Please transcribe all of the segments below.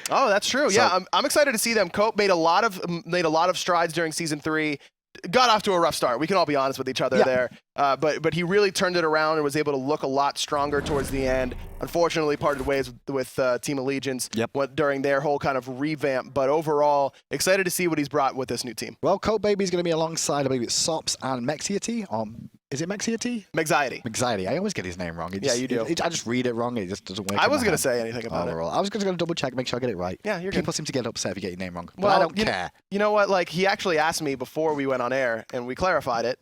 Oh, that's true. So, yeah, I'm excited to see them. Cope made a lot of strides during Season 3. Got off to a rough start. We can all be honest with each other there. But he really turned it around and was able to look a lot stronger towards the end. Unfortunately, parted ways with Team Allegiance during their whole kind of revamp. But overall, excited to see what he's brought with this new team. Well, Copebby's going to be alongside, I believe it's Sops and Mexiety. Is it Mexiety? Mexiety. I always get his name wrong. You do. I just read it wrong. It just doesn't work. I wasn't going to say anything about it. I was just going to double check, make sure I get it right. Yeah, you're People good. seem to get upset if you get your name wrong. But Well, I don't care. You know what? Like, he actually asked me before we went on air, and we clarified it.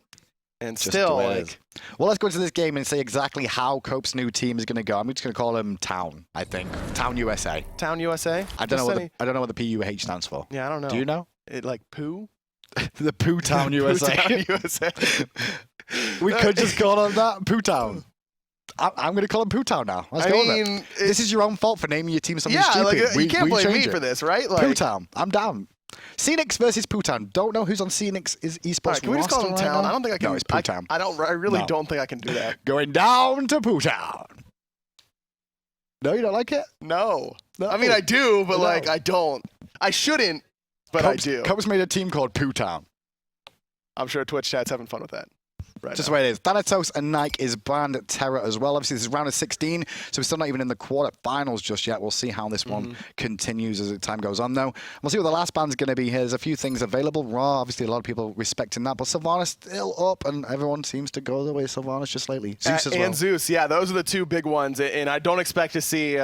And Just still, the way it like... is. Well, let's go into this game and say exactly how Cope's new team is going to go. I'm just going to call them Town, I think. Town USA. Town USA? I don't know what the PUH stands for. Yeah, I don't know. Do you know? It like poo? The Poo Town USA. Poo Town USA. We could just call them that. Poo Town. I'm going to call them Poo Town now. Let's go with it. This is your own fault for naming your team something stupid. Like, you can't blame me for this, right? Like, Poo Town. I'm down. Senix versus Poo Town. Don't know who's on Senix Esports. Right, can we just call them Town? Now? I don't think I can. No, it's Poo Town. I really don't think I can do that. Going down to Poo Town. No, you don't like it? No. I mean, I do, but like, I don't. I shouldn't, but I do. Cope's made a team called Poo Town. I'm sure Twitch chat's having fun with that. Just the way it is. Ratatoskr and Nike is banned Terror as well. Obviously, this is round of 16, so we're still not even in the quarterfinals just yet. We'll see how this one continues as time goes on, though. We'll see what the last ban's going to be here. There's a few things available. Raw, obviously, a lot of people respecting that, but Sylvanus still up, and everyone seems to go the way of Sylvanus just lately. Zeus as well. And Zeus, yeah, those are the two big ones, and I don't expect to see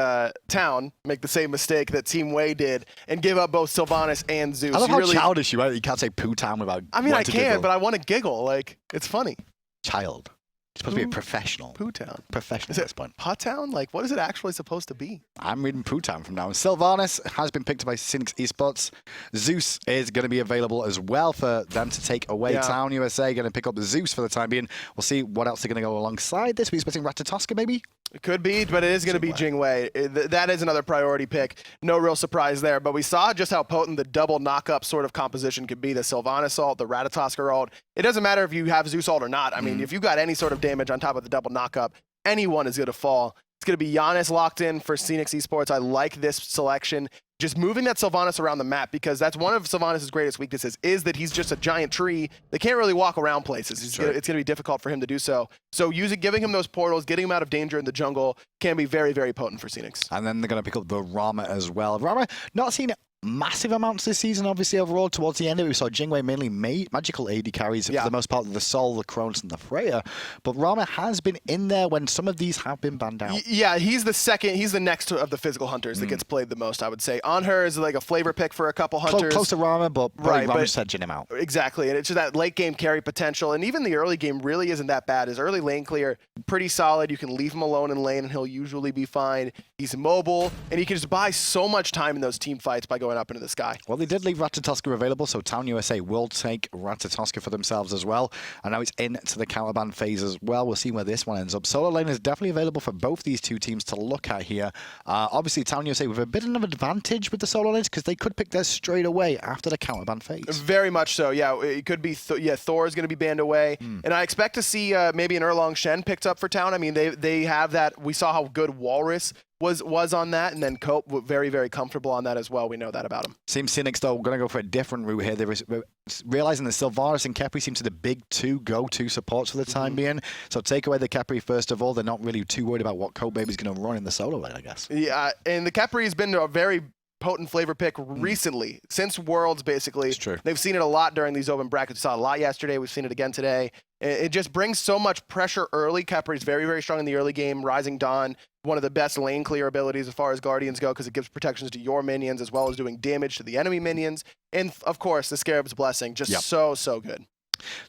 Town make the same mistake that Team Way did and give up both Sylvanus and Zeus. I love how childish you are. You can't say Poo Town without I mean, I can, but I want to giggle. Like, it's funny. Child. You're supposed to be a professional. Poo Town. Professional Is at it this point. Pot Town? Like, what is it actually supposed to be? I'm reading Poo Town from now on. Sylvanus has been picked up by Senix Esports. Zeus is going to be available as well for them to take away. Town USA going to pick up Zeus for the time being. We'll see what else they're going to go alongside this. We're expecting Ratatoskr maybe? It could be, but it is going to be Jing Wei. That is another priority pick. No real surprise there, but we saw just how potent the double knock-up sort of composition could be. The Sylvanus ult, the Ratatoskr ult. It doesn't matter if you have Zeus ult or not. I mean, if you got any sort of damage on top of the double knock-up, anyone is going to fall. It's going to be Janus locked in for Senix Esports. I like this selection. Just moving that Sylvanus around the map, because that's one of Sylvanus' greatest weaknesses, is that he's just a giant tree. They can't really walk around places. It's going to be difficult for him to do so. So giving him those portals, getting him out of danger in the jungle can be very, very potent for Senix. And then they're going to pick up the Rama as well. Rama, not seen massive amounts this season, obviously, overall. Towards the end of it, we saw Jingwei mainly magical AD carries for the most part of the Sol, the Cronus, and the Freya. But Rama has been in there when some of these have been banned out. Yeah, he's the next of the physical hunters that gets played the most, I would say. On her is like a flavor pick for a couple hunters. Close to Rama, but Rama just edging him out. Exactly, and it's just that late game carry potential, and even the early game really isn't that bad. His early lane clear, pretty solid. You can leave him alone in lane, and he'll usually be fine. He's mobile, and he can just buy so much time in those team fights by going up into the sky. Well, they did leave Ratatoskr available, so Town USA will take Ratatoskr for themselves as well. And now it's into the counterban phase as well. We'll see where this one ends up. Solo lane is definitely available for both these two teams to look at here. Obviously, Town USA with a bit of an advantage with the solo lanes because they could pick theirs straight away after the counterban phase. Very much so, yeah. It could be, Thor is going to be banned away. And I expect to see maybe an Erlang Shen picked up for Town. I mean, they have that. We saw how good Walrus was on that, and then Cope very, very comfortable on that as well. We know that about him. Seems Senix, though, going to go for a different route here. They're realizing that Sylvanus and Khepri seem to be the big two go-to supports for the time being. So take away the Khepri first of all. They're not really too worried about what Copebby's going to run in the solo lane, I guess. Yeah, and the Khepri has been a very potent flavor pick recently, since Worlds, basically. It's true. They've seen it a lot during these open brackets. We saw it a lot yesterday. We've seen it again today. It just brings so much pressure early. Khepri is very, very strong in the early game. Rising Dawn, one of the best lane clear abilities as far as Guardians go, because it gives protections to your minions as well as doing damage to the enemy minions. And, of course, the Scarab's Blessing, just so good.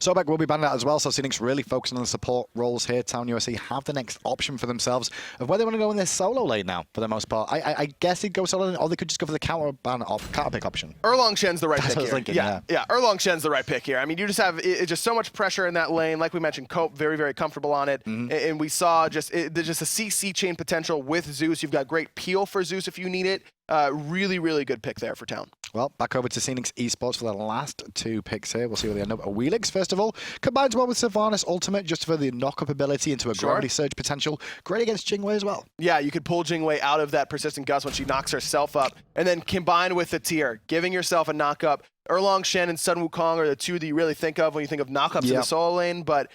Sobek will be banned out as well, so Senix really focusing on the support roles here. Town USA have the next option for themselves of where they want to go in their solo lane now, for the most part. I guess they'd go solo lane, or they could just go for the counter pick option. Erlang Shen's the right pick here. Thinking, yeah, Erlang Shen's the right pick here. I mean, you just have just so much pressure in that lane. Like we mentioned, Cope, very, very comfortable on it. And we saw just a CC chain potential with Zeus. You've got great peel for Zeus if you need it. Really, really good pick there for Town. Well, back over to Senix Esports for the last 2 picks here. We'll see where they end up. Awilix, first of all, combines well with Sylvanus Ultimate just for the knock-up ability into a gravity surge potential. Great against Jingwei as well. Yeah, you could pull Jingwei out of that persistent gust when she knocks herself up, and then combine with the tier, giving yourself a knock-up. Erlang, Shen, and Sun Wukong are the 2 that you really think of when you think of knock-ups in the solo lane, but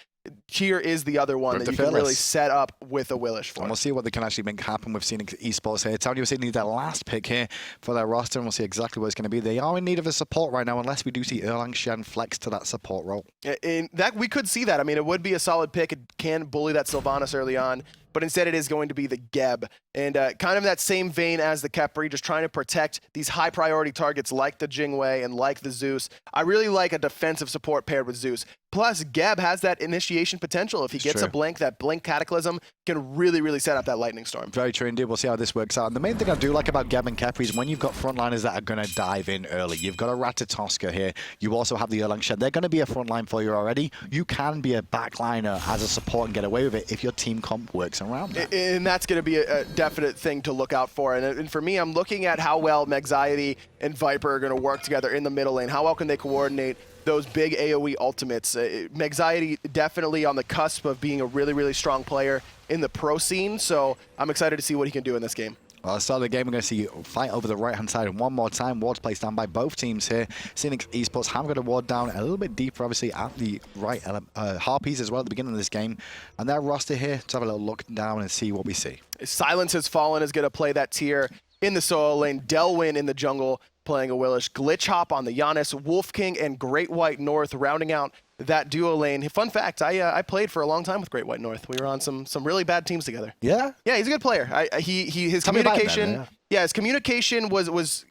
Tier is the other one that you can really set up with Awilix for. And we'll see what they can actually make happen with Senix Esports here. Town USA need their last pick here for their roster, and we'll see exactly what it's going to be. They are in need of a support right now, unless we do see Erlang Shen flex to that support role. In that, we could see that. I mean, it would be a solid pick. It can bully that Sylvanus early on, but instead it is going to be the Geb. And kind of in that same vein as the Khepri, just trying to protect these high priority targets like the Jingwei and like the Zeus. I really like a defensive support paired with Zeus. Plus, Geb has that initiation potential. If he gets a blink, that blink Cataclysm can really, really set up that lightning storm. Very true indeed. We'll see how this works out. And the main thing I do like about Geb and Khepri is when you've got frontliners that are going to dive in early. You've got a Ratatoskr here. You also have the Erlang Shen. They're going to be a frontline for you already. You can be a backliner as a support and get away with it if your team comp works around that. And that's going to be a definite thing to look out for. And for me, I'm looking at how well Mexiety and Viper are going to work together in the middle lane. How well can they coordinate those big AoE ultimates? Mexiety definitely on the cusp of being a really, really strong player in the pro scene. So I'm excited to see what he can do in this game. Well, at the start of the game, we're going to see fight over the right-hand side one more time. Wards placed down by both teams here. Senix Esports have got a ward down a little bit deeper, obviously, at the right Harpies as well at the beginning of this game. And their roster here, let's have a little look down and see what we see. SilenceHasFallen is going to play that tier in the solo lane. Delwin in the jungle playing Awilix. Glitchhop on the Janus. wolfking and Great White North rounding out that duo lane. Fun fact, I played for a long time with Great White North. We were on some really bad teams together. Yeah? Yeah, he's a good player. His communication, his communication was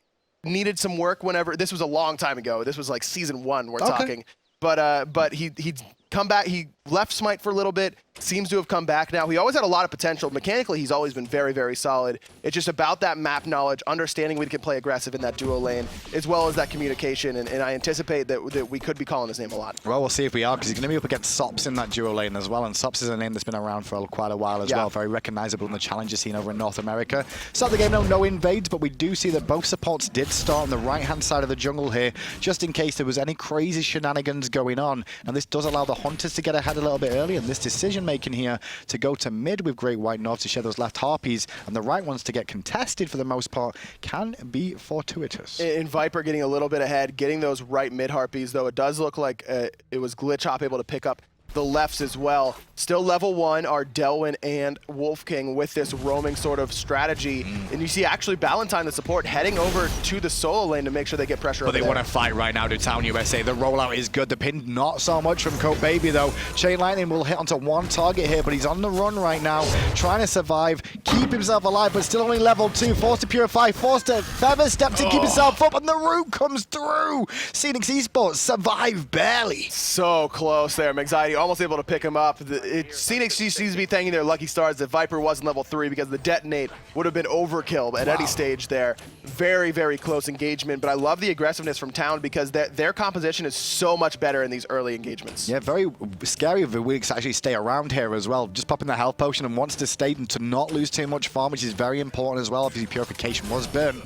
needed some work whenever, this was a long time ago. This was like season 1 we're talking. But he'd come back, he left Smite for a little bit, seems to have come back now. He always had a lot of potential. Mechanically, he's always been very, very solid. It's just about that map knowledge, understanding we can play aggressive in that duo lane, as well as that communication, and I anticipate that we could be calling his name a lot. Well, we'll see if we are, because he's going to be up against Sops in that duo lane as well, and Sops is a name that's been around for quite a while as well, very recognizable in the challenger scene over in North America. Start the game, no invades, but we do see that both supports did start on the right-hand side of the jungle here, just in case there was any crazy shenanigans going on, and this does allow the Hunters to get ahead a little bit early, and this decision-making here to go to mid with Great White North to share those left Harpies, and the right ones to get contested for the most part can be fortuitous. And Viper getting a little bit ahead, getting those right mid Harpies, though it does look like it was Glitchhop able to pick up the lefts as well. Still level 1 are Delwin and wolfking with this roaming sort of strategy. And you see actually Balentine, the support, heading over to the solo lane to make sure they get pressure over there. But they want to fight right now to Town USA. The rollout is good. The pin not so much from Copebby though. Chain Lightning will hit onto one target here, but he's on the run right now, trying to survive, keep himself alive, but still only level 2. Forced to purify, forced to feather step to keep himself up, and the root comes through. Senix Esports survive barely. So close there. Mexiety almost able to pick him up. Senix seems to be thanking their lucky stars that Viper wasn't level 3, because the detonate would have been overkill at any stage there. Very, very close engagement, but I love the aggressiveness from Town, because their composition is so much better in these early engagements. Yeah, very scary of the Awilix to actually stay around here as well. Just popping the health potion and wants to stay and to not lose too much farm, which is very important as well. Obviously, purification was burnt.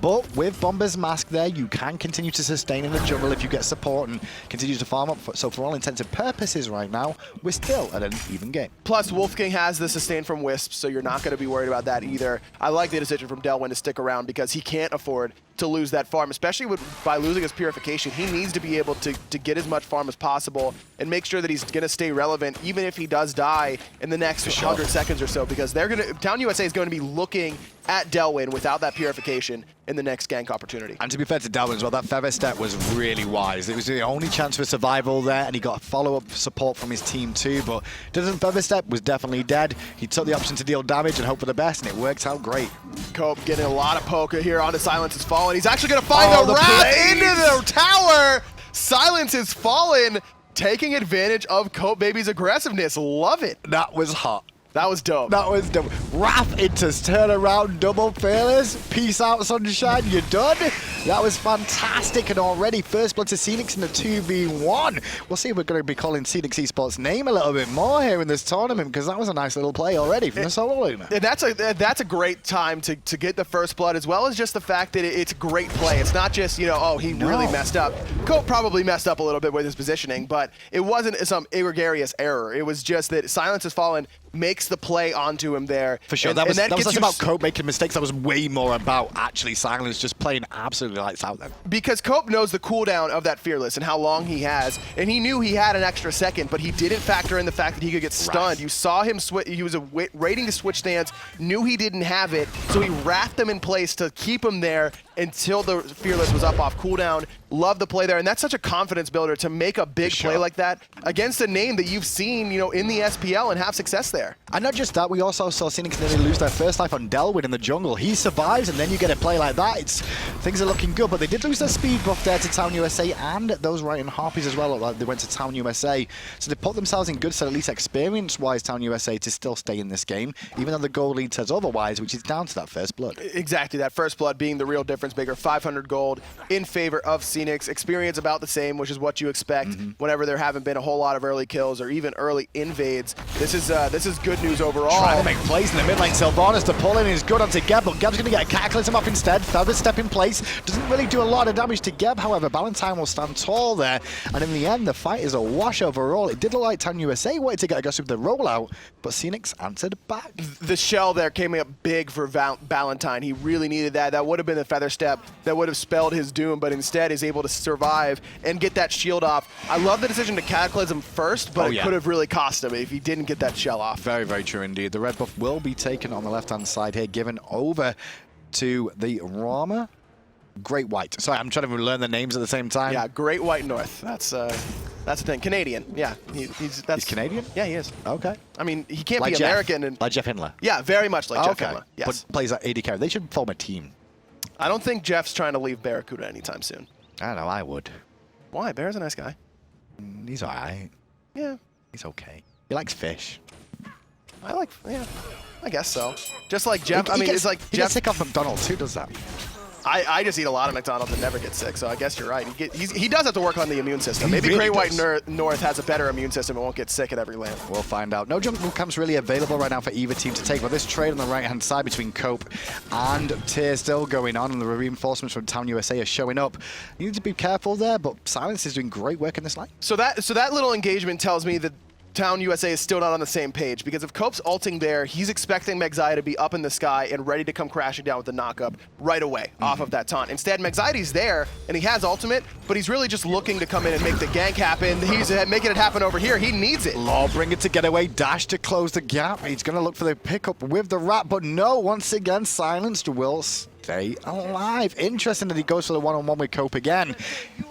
But with Bomber's Mask there, you can continue to sustain in the jungle if you get support and continue to farm up. So for all intents and purposes right now, we're still at an even game. Plus, wolfking has the sustain from Wisps, so you're not going to be worried about that either. I like the decision from Delwin to stick around, because he can't afford to lose that farm, especially by losing his purification. He needs to be able to get as much farm as possible and make sure that he's going to stay relevant, even if he does die in the next 100 seconds or so, because Town USA is going to be looking at Delwin without that purification in the next gank opportunity. And to be fair to Delwin as well, that feather step was really wise. It was the only chance for survival there, and he got follow-up support from his team too, but feather step was definitely dead. He took the option to deal damage and hope for the best, and it works out great. Cope getting a lot of poke here onto SilenceHasFallen. He's actually going to find the wrap into the tower. SilenceHasFallen taking advantage of Copebby's aggressiveness. Love it. That was hot. That was dope. That was dope. Wrath into turn around, double fearless. Peace out, sunshine. You're done. That was fantastic. And already first blood to Senix in the 2v1. We'll see if we're going to be calling Senix Esports' name a little bit more here in this tournament, because that was a nice little play already from the solo laner. And that's a great time to get the first blood, as well as just the fact that it's a great play. It's not just, you know, oh, he really messed up. Cope probably messed up a little bit with his positioning, but it wasn't some egregious error. It was just that SilenceHasFallen makes the play onto him there. For sure. That was less about Cope making mistakes. That was way more about actually Silence just playing absolutely lights out then. Because Cope knows the cooldown of that Fearless and how long he has, and he knew he had an extra second, but he didn't factor in the fact that he could get stunned. You saw him switch. He was waiting to switch stance, knew he didn't have it, so he wrapped him in place to keep him there until the Fearless was up off cooldown. Love the play there, and that's such a confidence builder to make a big play like that against a name that you've seen, you know, in the SPL and have success there. And not just that, we also saw Senix nearly lose their first life on Delwin in the jungle. He survives, and then you get a play like that. Things are looking good, but they did lose their speed buff there to Town USA, and those right in Harpies as well. They went to Town USA, so they put themselves in good stead, at least experience-wise, Town USA, to still stay in this game, even though the gold lead says otherwise, which is down to that first blood. Exactly, that first blood being the real difference maker. 500 gold in favor of Senix. Experience about the same, which is what you expect whenever there haven't been a whole lot of early kills or even early invades. This is good news overall. Trying to make plays in the mid lane. Sylvanus to pull in is good onto Geb, but Geb's going to get a Cataclysm off instead. Feather step in place. Doesn't really do a lot of damage to Geb, however. Balentine will stand tall there. And in the end, the fight is a wash overall. It did look like Town USA wanted to get aggressive with the rollout, but Senix answered back. The shell there came up big for Balentine. He really needed that. That would have been the feather step that would have spelled his doom, but instead is able to survive and get that shield off. I love the decision to Cataclysm first, but it could have really cost him if he didn't get that shell off. Very, very true indeed. The red buff will be taken on the left-hand side here, given over to the Rama. Great White. Sorry, I'm trying to learn the names at the same time. Yeah, Great White North. That's the thing. Canadian. Yeah, he's Canadian? Yeah, he is. Okay. I mean, he can't like be American. And like Jeff Hindler. Yeah, very much like Jeff Hindler. Yes. But plays at AD carry. They should form a team. I don't think Jeff's trying to leave Barracuda anytime soon. I don't know, I would. Why? Bear's a nice guy. He's alright. Yeah. He's okay. He likes fish. I guess so. Just like Jeff, He it's like he Jeff. gets sick off McDonald's. Who does that? I just eat a lot of McDonald's and never get sick, so I guess you're right. He does have to work on the immune system. He Maybe really Great does. White North has a better immune system and won't get sick at every land. We'll find out. No jungle camps really available right now for either team to take, but this trade on the right-hand side between Cope and Tyr still going on, and the reinforcements from Town USA are showing up. You need to be careful there, but Silence is doing great work in this line. So that little engagement tells me that Town USA is still not on the same page, because if Cope's ulting there, he's expecting Mexiety to be up in the sky and ready to come crashing down with the knockup right away off of that taunt. Instead, Mexiety's there, and he has ultimate, but he's really just looking to come in and make the gank happen. He's making it happen over here. He needs it. Lawbringer to get away, dash to close the gap. He's going to look for the pickup with the rat, but no, once again, Silenced will stay alive. Interesting that he goes for the one-on-one with Cope again.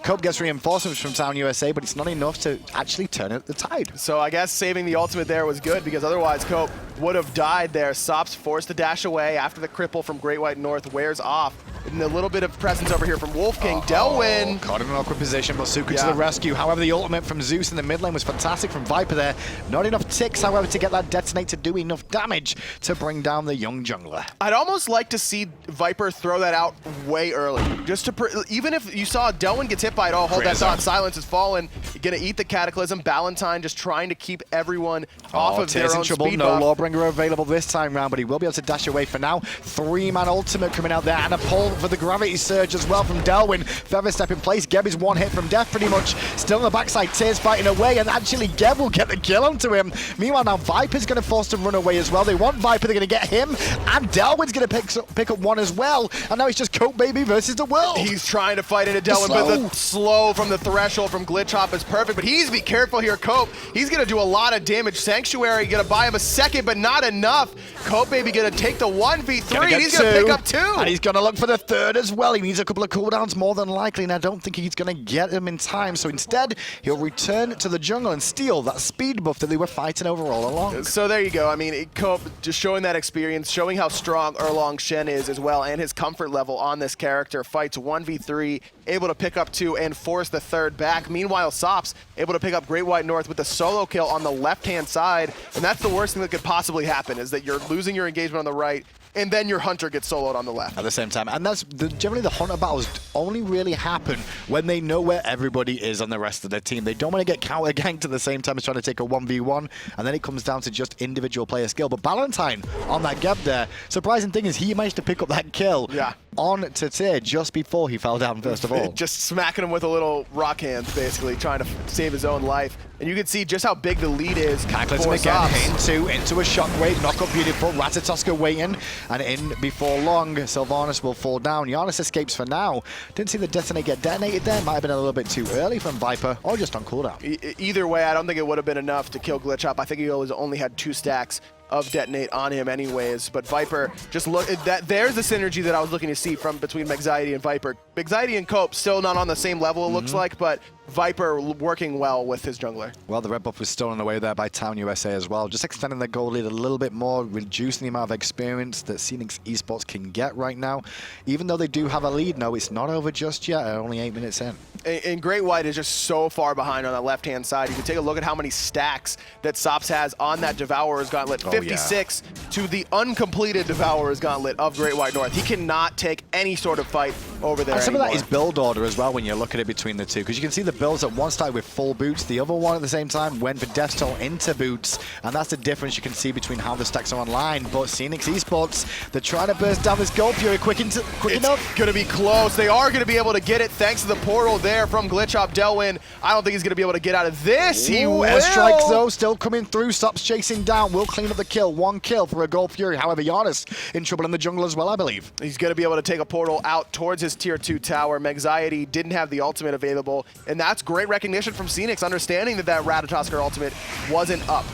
Cope gets reinforcements from Town USA, but it's not enough to actually turn the tide. So I guess saving the ultimate there was good, because otherwise Cope would have died there. Sops forced to dash away after the cripple from Great White North wears off. And a little bit of presence over here from wolfking. Delwin. Caught in an awkward position, but Suka to the rescue. However, the ultimate from Zeus in the mid lane was fantastic from Viper there. Not enough ticks, however, to get that detonate to do enough damage to bring down the young jungler. I'd almost like to see Viper throw that out way early. Just to even if you saw Delwin gets hit by it, oh, hold that thought. SilenceHasFallen. You're going to eat the Cataclysm. Balentine just trying to keep everyone off of their own speed buff. No Lawbringer available this time round, but he will be able to dash away for now. 3-man ultimate coming out there, and a pull for the gravity surge as well from Delwin. Feather step in place. Geb is one hit from death pretty much. Still on the backside, Tyr's fighting away, and actually Geb will get the kill onto him. Meanwhile, now Viper's going to force to run away as well. They want Viper, they're going to get him, and Delwin's going to pick up one as well. And now it's just Copebby versus the world. He's trying to fight into Delwin, but the slow from the threshold from Glitchhop is perfect. But he's be careful here, Cope. He's going to do a lot of damage. Sanctuary going to buy him a second, but not enough. Copebby going to take the 1v3, and he's going to pick up 2. And he's going to look for the third as well. He needs a couple of cooldowns more than likely, and I don't think he's going to get them in time. So instead, he'll return to the jungle and steal that speed buff that they were fighting over all along. So there you go. I mean, Cope just showing that experience, showing how strong Erlang Shen is as well, and his comfort level on this character. Fights 1v3, able to pick up 2 and force the third back. Meanwhile, Sops able to pick up Great White North with the solo kill on the left-hand side, and that's the worst thing that could possibly happen, is that you're losing your engagement on the right, and then your hunter gets soloed on the left. At the same time, and that's generally the hunter battles only really happen when they know where everybody is on the rest of their team. They don't want to get counter ganked at the same time as trying to take a 1v1, and then it comes down to just individual player skill. But Balentine on that gap there, surprising thing is he managed to pick up that kill on Tatir just before he fell down first of all. Just smacking him with a little rock hand, basically, trying to save his own life. And you can see just how big the lead is. Calculates him again into a shockwave, knock up beautiful, Ratatoskr waiting, and in before long, Sylvanus will fall down. Janus escapes for now. Didn't see the detonate get detonated there, might have been a little bit too early from Viper, or just on cooldown. Either way, I don't think it would have been enough to kill Glitchhop. I think he only had 2 stacks of detonate on him anyways, but Viper, just look, there's the synergy that I was looking to see from between Mexiety and Viper. Mexiety and Cope still not on the same level, it looks like, but Viper working well with his jungler. Well, the red buff was stolen away there by Town USA as well, just extending the goal lead a little bit more, reducing the amount of experience that Senix Esports can get right now. Even though they do have a lead, no, it's not over just yet, only 8 minutes in. And Great White is just so far behind on that left-hand side. You can take a look at how many stacks that Sops has on that Devourer's Gauntlet. 56 to the uncompleted Devourer's Gauntlet of Great White North. He cannot take any sort of fight over there and some anymore. of that is build order as well when you look at it between the two, because you can see the builds that one started with full boots, the other one at the same time went for Death Toll into boots, and that's the difference you can see between how the stacks are online. But Senix Esports, they're trying to burst down this Gold Fury quick enough. It's going to be close. They are going to be able to get it thanks to the portal there from Glitchhop. Delwin, I don't think he's going to be able to get out of this. He will. Airstrikes though, still coming through. Sops chasing down, will clean up the kill. 1 kill for a Gold Fury. However, Janus in trouble in the jungle as well, I believe. He's going to be able to take a portal out towards his tier 2 tower. Mexiety didn't have the ultimate available, and that's great recognition from Senix, understanding that that Ratatoskr ultimate wasn't up.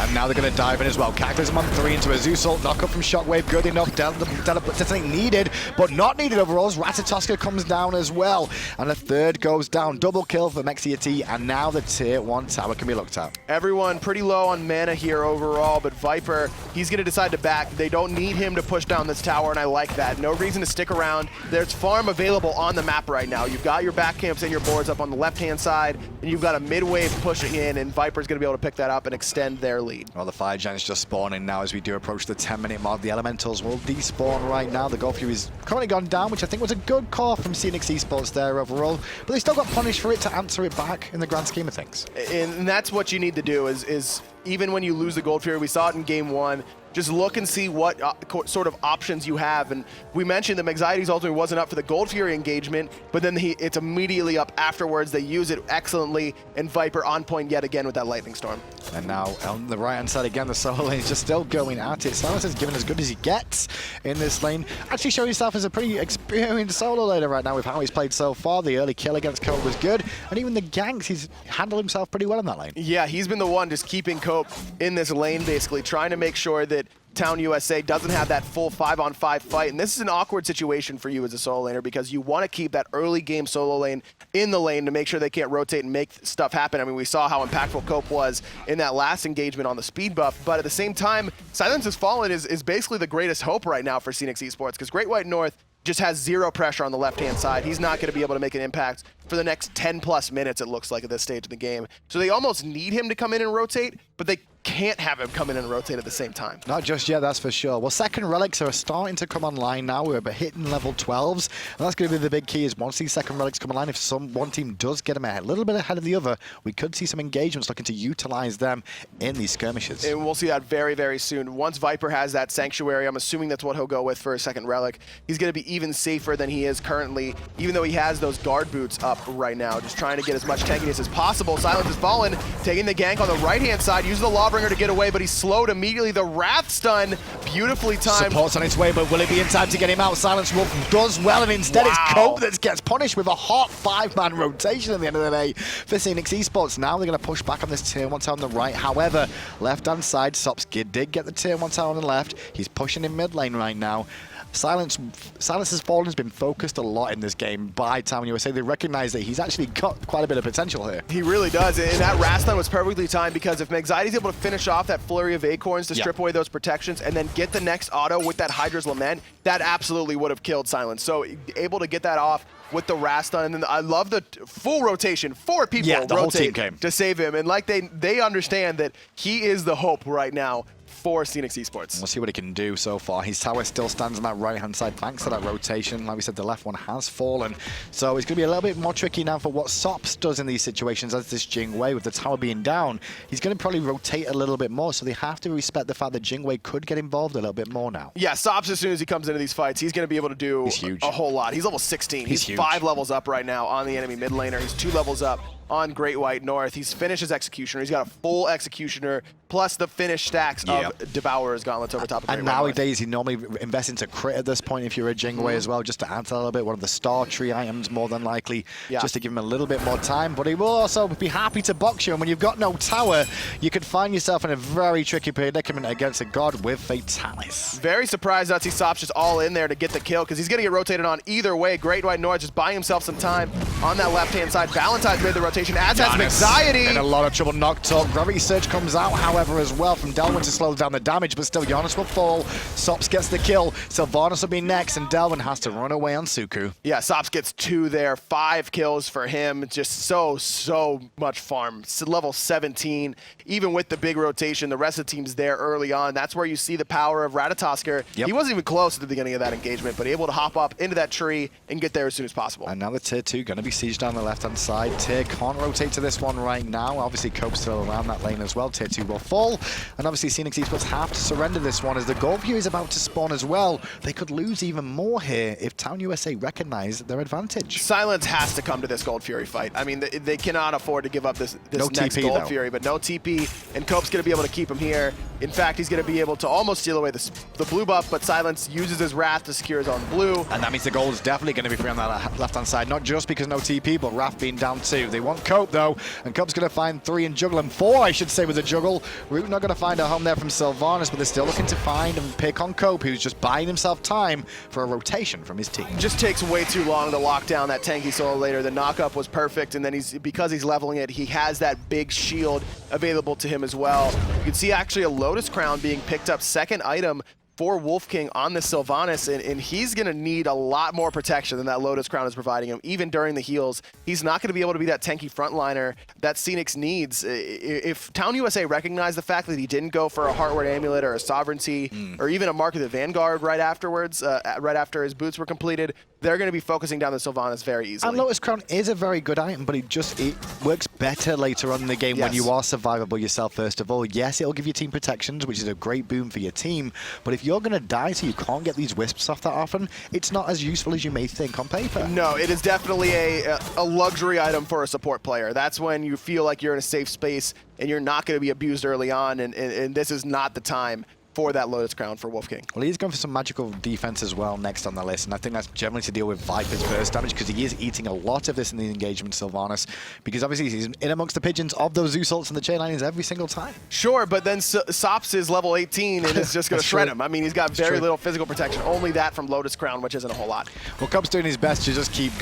And now they're going to dive in as well. Cataclysm on 3 into a Zeus ult. Knock up from Shockwave. Good enough. Detonate needed, but not needed overall. Ratatoskr comes down as well. And the third goes down. Double kill for Mexiety. And now the tier 1 tower can be looked at. Everyone pretty low on mana here overall, but Viper, he's going to decide to back. They don't need him to push down this tower, and I like that. No reason to stick around. There's farm available on the map right now. You've got your back camps and your boards up on the left-hand side, and you've got a mid-wave pushing in, and Viper's going to be able to pick that up and extend their lead. Well, the Fire Giant's just spawning now as we do approach the 10-minute mark. The Elementals will despawn right now. The Gold Fury's currently gone down, which I think was a good call from Senix Esports there overall. But they still got punished for it to answer it back in the grand scheme of things. And that's what you need to do is even when you lose the Gold Fury, we saw it in game 1, just look and see what sort of options you have. And we mentioned that Mexiety's ultimate wasn't up for the Gold Fury engagement, but then it's immediately up afterwards. They use it excellently, and Viper on point yet again with that Lightning Storm. And now on the right-hand side again, the solo lane is just still going at it. Silence is giving as good as he gets in this lane. Actually showing himself as a pretty experienced solo laner right now with how he's played so far. The early kill against Cope was good, and even the ganks, he's handled himself pretty well in that lane. Yeah, he's been the one just keeping Cope in this lane, basically, trying to make sure that Town USA doesn't have that full 5-on-5 fight, and this is an awkward situation for you as a solo laner because you want to keep that early game solo lane in the lane to make sure they can't rotate and make stuff happen. I mean, we saw how impactful Cope was in that last engagement on the speed buff, but at the same time, SilenceHasFallen is basically the greatest hope right now for Senix Esports because Great White North just has zero pressure on the left-hand side. He's not going to be able to make an impact for the next 10+ minutes, it looks like, at this stage of the game. So they almost need him to come in and rotate, but they can't have him come in and rotate at the same time. Not just yet, that's for sure. Well, second relics are starting to come online now. We're hitting level 12s, and that's going to be the big key is once these second relics come online, if one team does get them a little bit ahead of the other, we could see some engagements looking to utilize them in these skirmishes. And we'll see that very, very soon. Once Viper has that Sanctuary, I'm assuming that's what he'll go with for a second relic. He's going to be even safer than he is currently, even though he has those guard boots up right now, just trying to get as much tankiness as possible. SilenceHasFallen taking the gank on the right-hand side, uses the Lawbringer to get away, but he's slowed immediately. The Wrath Stun, beautifully timed. Support's on its way, but will it be in time to get him out? Silence Wolf does well, and instead it's Cope that gets punished with a hot 5-man rotation at the end of the day for Senix Esports. Now they're going to push back on this tier 1 tower on the right. However, left-hand side, Sops did get the tier 1 tower on the left. He's pushing in mid lane right now. SilenceHasFallen has been focused a lot in this game by Town USA. They recognize that he's actually got quite a bit of potential here. He really does, and that Rastan was perfectly timed because if Mexiety is able to finish off that flurry of acorns to strip away those protections and then get the next auto with that Hydra's Lament, that absolutely would have killed Silence. So able to get that off with the Rastan, and then I love the full rotation. 4 people the whole team rotate came to save him, and like they understand that he is the hope right now for Senix Esports. We'll see what he can do so far. His tower still stands on that right-hand side thanks to that rotation. Like we said, the left one has fallen. So it's going to be a little bit more tricky now for what Sops does in these situations as this Jing Wei, with the tower being down. He's going to probably rotate a little bit more, so they have to respect the fact that Jing Wei could get involved a little bit more now. Yeah, Sops, as soon as he comes into these fights, he's going to be able to do a whole lot. He's level 16. He's 5 levels up right now on the enemy mid laner. He's 2 levels up on Great White North. He's finished his Executioner. He's got a full Executioner, plus the finished stacks of Devourer's Gauntlets over top of Great And White nowadays, you normally invest into crit at this point if you're a Jing Wei as well, just to add to a little bit. One of the star tree items, more than likely, just to give him a little bit more time. But he will also be happy to box you. And when you've got no tower, you could find yourself in a very tricky predicament against a god with Fatalis. Very surprised that Sops just all in there to get the kill, because he's going to get rotated on either way. Great White North just buying himself some time on that left-hand side. Balentine's made the rotation, as has Mexiety. In a lot of trouble. Knocked up. Gravity Surge comes out, however, as well from Delwin to slow down the damage, but still Janus will fall. Sops gets the kill. Sylvanus will be next, and Delwin has to run away on Suku. Yeah, Sops gets 2 there. 5 kills for him. Just so much farm. Level 17. Even with the big rotation, the rest of the team's there early on. That's where you see the power of Ratatoskr. He wasn't even close at the beginning of that engagement, but able to hop up into that tree and get there as soon as possible. And now the tier 2 going to be sieged on the left-hand side. Tier can't rotate to this one right now. Obviously, Cope's still around that lane as well. Tier 2 will fall. And obviously, Senix Esports have to surrender this one as the Gold View is about to spawn as well. They could lose even more here if Town USA recognize their advantage. Silence has to come to this Gold Fury fight. I mean, they cannot afford to give up this no next TP, Gold though. Fury, but no TP, and Cope's going to be able to keep him here. In fact, he's going to be able to almost steal away the blue buff, but Silence uses his Wrath to secure his own blue. And that means the gold is definitely going to be free on that left-hand side, not just because no TP, but Wrath being down 2. They want Cope, though, and Cope's going to find 3 and juggle, and 4, I should say, with the juggle. Root not going to find a home there from Sylvanus, but they're still looking to find and pick on Cope, who's just buying himself time for a rotation from his team. Just takes way too long to lock down that tanky solo later. The knockup was perfect, and then because he's leveling it, he has that big shield available to him as well. You can see actually a Lotus Crown being picked up, second item for wolfking on the Sylvanus, and he's going to need a lot more protection than that Lotus Crown is providing him, even during the heals. He's not going to be able to be that tanky frontliner that Senix needs. If Town USA recognized the fact that he didn't go for a Heartward Amulet or a Sovereignty or even a Mark of the Vanguard right afterwards, right after his boots were completed, they're going to be focusing down the Sylvanus very easily. And Lotus Crown is a very good item, but it works better later on in the game when you are survivable yourself, first of all. Yes, it'll give you team protections, which is a great boon for your team, but if you're going to die so you can't get these wisps off that often, it's not as useful as you may think on paper. No, it is definitely a luxury item for a support player. That's when you feel like you're in a safe space and you're not going to be abused early on, and this is not the time for that Lotus Crown for wolfking. Well, he's going for some magical defense as well next on the list, and I think that's generally to deal with Viper's burst damage, because he is eating a lot of this in the engagement, Sylvanus, because obviously he's in amongst the pigeons of those Zeus ults and the chain linings every single time. Sure, but then Sops is level 18 and is just going to shred him. I mean, he's got very little physical protection, only that from Lotus Crown, which isn't a whole lot. Well, Cope's doing his best to just keep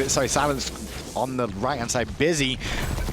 Silence on the right-hand side busy.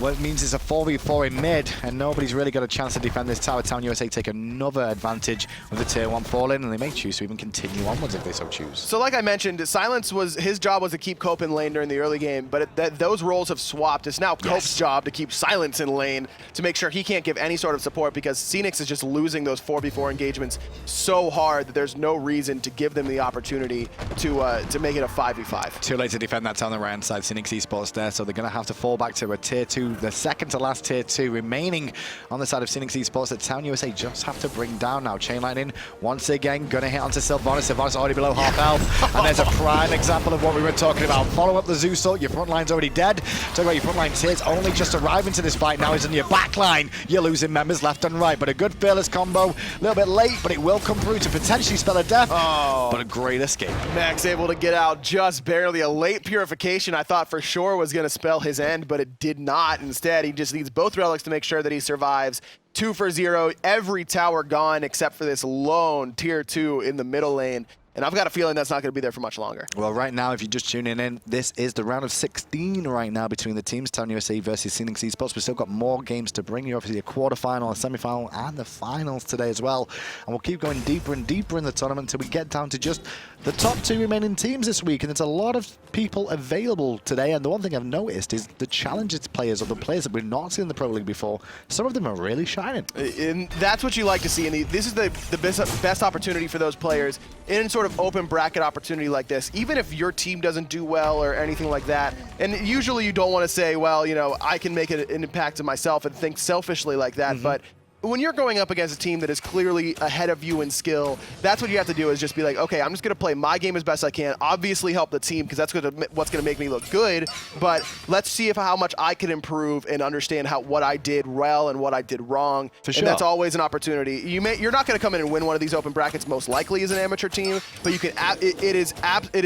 What it means is a 4v4 in mid, and nobody's really got a chance to defend this tower. Town USA take another advantage with the tier 1 fall in, and they may choose to even continue onwards if they so choose. So like I mentioned, Silence his job was to keep Cope in lane during the early game, but those roles have swapped. It's now Cope's job to keep Silence in lane to make sure he can't give any sort of support, because Senix is just losing those 4v4 engagements so hard that there's no reason to give them the opportunity to make it a 5v5. Too late to defend that on the right-hand side. Senix Esports there, so they're going to have to fall back to a tier 2, the second to last tier 2 remaining on the side of Senix Esports that Town USA just have to bring down now. Chainline in once again, going to hit onto Sylvanus. Sylvanus already below half health, and there's a prime example of what we were talking about. Follow up the Zeus ult, your front line's already dead. Talk about your front line tiers only just arriving to this fight now is in your back line. You're losing members left and right, but a good fearless combo. A little bit late, but it will come through to potentially spell a death, but a great escape. Max able to get out just barely. A late purification I thought for sure was going to spell his end, but it did not. Instead, he just needs both relics to make sure that he survives. 2 for 0, every tower gone except for this lone tier 2 in the middle lane. and I've got a feeling that's not going to be there for much longer. Well, right now, if you're just tuning in, this is the round of 16 right now between the teams, Town USA versus Senix Esports. We've still got more games to bring you, obviously a quarterfinal, a semi-final, and the finals today as well. And we'll keep going deeper and deeper in the tournament until we get down to just the top 2 remaining teams this week. And there's a lot of people available today. And the one thing I've noticed is the Challengers players, or the players that we've not seen in the Pro League before, some of them are really shining. And that's what you like to see. And this is the best opportunity for those players in sort of open bracket opportunity like this, even if your team doesn't do well or anything like that. And usually you don't want to say, well, you know, I can make an impact to myself and think selfishly like that. But when you're going up against a team that is clearly ahead of you in skill, that's what you have to do, is just be like, okay, I'm just going to play my game as best I can, obviously help the team because that's what's going to make me look good, but let's see how much I can improve and understand what I did well and what I did wrong. For sure. And that's always an opportunity. You're not going to come in and win one of these open brackets most likely as an amateur team, but you can. It is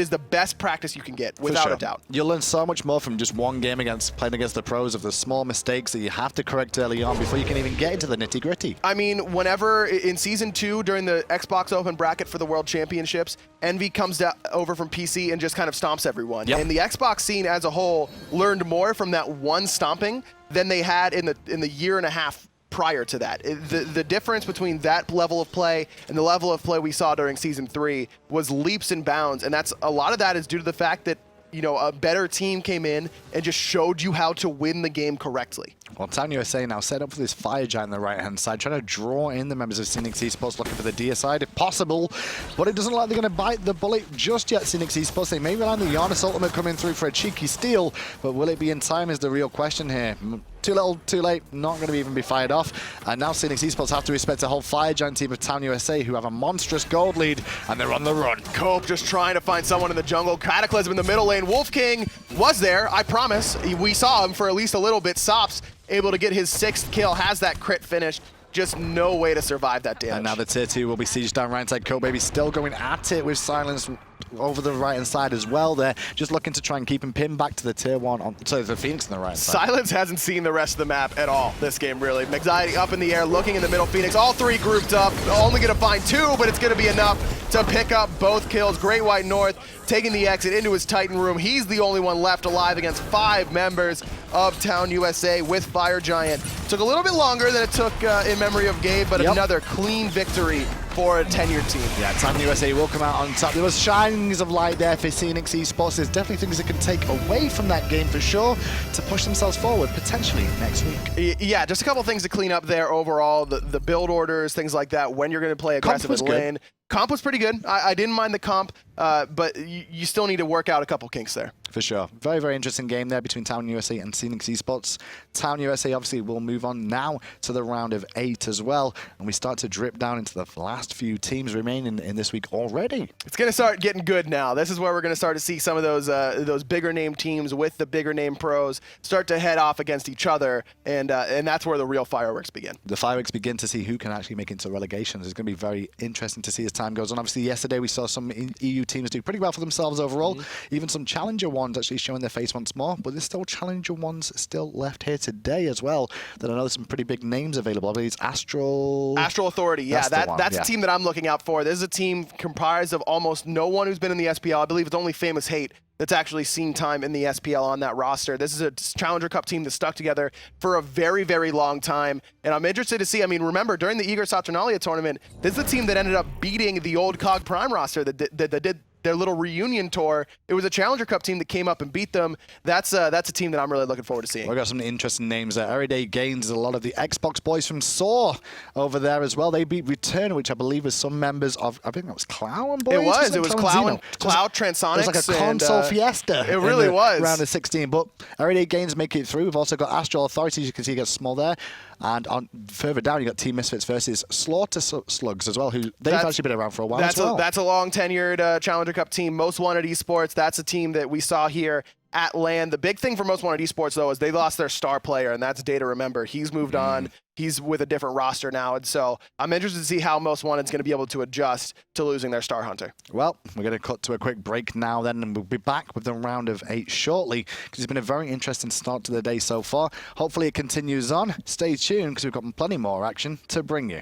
the best practice you can get, without a doubt. You'll learn so much more from just one game playing against the pros, of the small mistakes that you have to correct early on before you can even get into the nitty-gritty. I mean, whenever in Season 2, during the Xbox Open bracket for the World Championships, Envy comes over from PC and just kind of stomps everyone. Yep. And the Xbox scene as a whole learned more from that one stomping than they had in the year and a half prior to that. The difference between that level of play and the level of play we saw during Season 3 was leaps and bounds, and a lot of that is due to the fact that, you know, a better team came in and just showed you how to win the game correctly. Well, Town USA now set up for this fire giant on the right-hand side, trying to draw in the members of Senix Esports, looking for the DSI side if possible, but it doesn't look like they're going to bite the bullet just yet, Senix Esports. They may rely on the Janus ultimate coming through for a cheeky steal, but will it be in time is the real question here. Too little, too late, not going to even be fired off. And now Senix Esports have to respect the whole fire giant team of Town USA, who have a monstrous gold lead, and they're on the run. Cope just trying to find someone in the jungle. Cataclysm in the middle lane. wolfking was there, I promise. We saw him for at least a little bit. Sops able to get his 6th kill, has that crit finish. Just no way to survive that damage. And now the tier 2 will be sieged down right side. Copebby still going at it with Silence over the right hand side as well there. Just looking to try and keep him pinned back to the tier 1. So the Phoenix on the right side. Silence hasn't seen the rest of the map at all this game, really. Mexiety up in the air, looking in the middle. Phoenix, all 3 grouped up. Only going to find 2, but it's going to be enough to pick up both kills. Great White North taking the exit into his Titan room. He's the only one left alive against 5 members of Town USA with Fire Giant. Took a little bit longer than it took in memory of Gabe, but another clean victory for a tenured team. Yeah, Town USA will come out on top. There was shinings of light there for Senix Esports. There's definitely things that can take away from that game for sure to push themselves forward, potentially next week. Yeah, just a couple things to clean up there overall. The build orders, things like that, when you're going to play aggressive in lane. Comp was pretty good. I didn't mind the comp, but you still need to work out a couple kinks there. For sure. Very, very interesting game there between Town USA and Senix Esports. Town USA obviously will move on now to the round of 8 as well. And we start to drip down into the last few teams remaining in this week already. It's going to start getting good now. This is where we're going to start to see some of those bigger name teams with the bigger name pros start to head off against each other. And that's where the real fireworks begin. The fireworks begin to see who can actually make it into relegations. It's going to be very interesting to see as time goes on. Obviously, yesterday we saw some EU teams do pretty well for themselves overall. Even some challenger ones actually showing their face once more, but there's still challenger ones still left here today as well. That I know there's some pretty big names available. I believe it's Astral Authority. Yeah, that's a team that I'm looking out for. This is a team comprised of almost no one who's been in the SPL. I believe it's only Famous Hate that's actually seen time in the SPL on that roster. This is a Challenger Cup team that stuck together for a very, very long time. And I'm interested to see, I mean, remember, during the Igor Saturnalia tournament, this is a team that ended up beating the old COG Prime roster that did their little reunion tour. It was a Challenger Cup team that came up and beat them. That's a team that I'm really looking forward to seeing. We've got some interesting names there. Everyday Gains, a lot of the Xbox boys from SAW over there as well. They beat Return, which I believe was some members of, I think that was Clow and boys. It was Clow, Transonics. It was like a console fiesta. It really was. Round of 16, but Everyday Gains make it through. We've also got Astral Authority, as you can see, gets small there. And further down, you got Team Misfits versus Slaughter Slugs as well, who they've actually been around for a while as well. That's a long-tenured Challenger Cup team. Most Wanted Esports, that's a team that we saw here at LAN. The big thing for Most Wanted Esports, though, is they lost their star player, and that's Data Remember. He's moved on. He's with a different roster now, and so I'm interested to see how Most Wanted's going to be able to adjust to losing their star hunter. Well, we're going to cut to a quick break now then, and we'll be back with the round of 8 shortly, because it's been a very interesting start to the day so far. Hopefully it continues on. Stay tuned, because we've got plenty more action to bring you.